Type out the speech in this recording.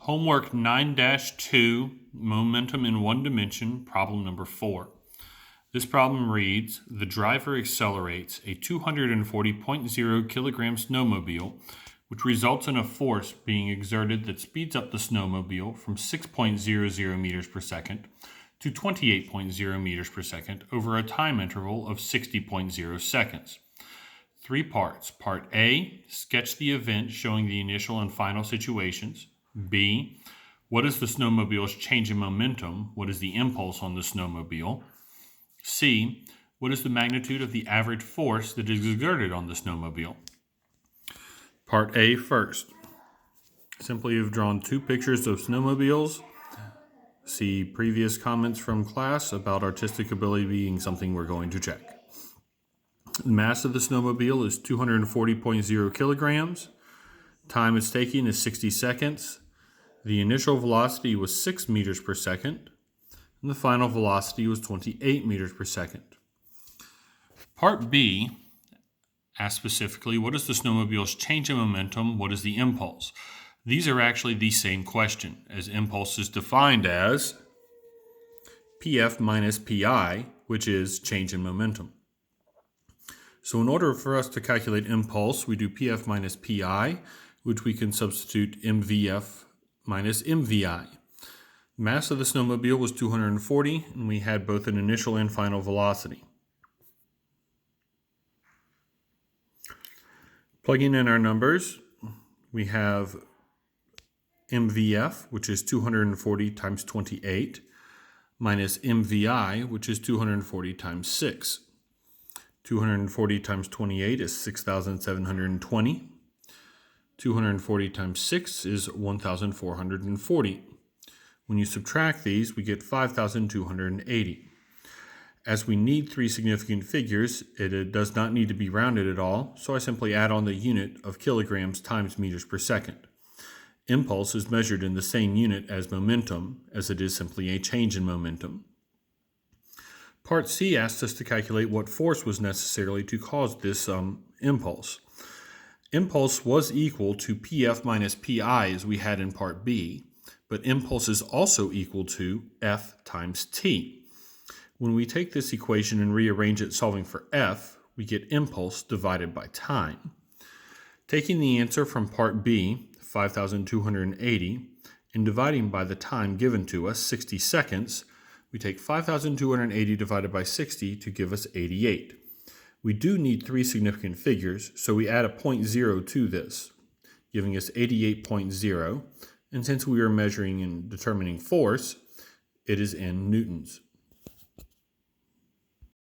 Homework 9-2, Momentum in One Dimension, problem number 4. This problem reads, the driver accelerates a 240.0 kilogram snowmobile, which results in a force being exerted that speeds up the snowmobile from 6.00 meters per second to 28.0 meters per second over a time interval of 60.0 seconds. 3 parts. Part A, sketch the event showing the initial and final situations. B, what is the snowmobile's change in momentum? What is the impulse on the snowmobile? C, what is the magnitude of the average force that is exerted on the snowmobile? Part A first. Simply have drawn 2 pictures of snowmobiles. See previous comments from class about artistic ability being something we're going to check. The mass of the snowmobile is 240.0 kilograms. Time it's taking is 60 seconds. The initial velocity was 6 meters per second, and the final velocity was 28 meters per second. Part B asks specifically, what is the snowmobile's change in momentum? What is the impulse? These are actually the same question, as impulse is defined as PF minus PI, which is change in momentum. So in order for us to calculate impulse, we do PF minus PI, which we can substitute MVF minus MVI. Mass of the snowmobile was 240, and we had both an initial and final velocity. Plugging in our numbers, we have MVF, which is 240 times 28, minus MVI, which is 240 times 6. 240 times 28 is 6,720. 240 times 6 is 1,440. When you subtract these, we get 5,280. As we need 3 significant figures, it does not need to be rounded at all, so I simply add on the unit of kilograms times meters per second. Impulse is measured in the same unit as momentum, as it is simply a change in momentum. Part C asks us to calculate what force was necessary to cause this impulse. Impulse was equal to PF minus PI as we had in Part B, but impulse is also equal to F times T. When we take this equation and rearrange it solving for F, we get impulse divided by time. Taking the answer from Part B, 5,280, and dividing by the time given to us, 60 seconds, we take 5,280 divided by 60 to give us 88. We do need 3 significant figures, so we add a 0.0 to this, giving us 88.0, and since we are measuring and determining force, it is in newtons.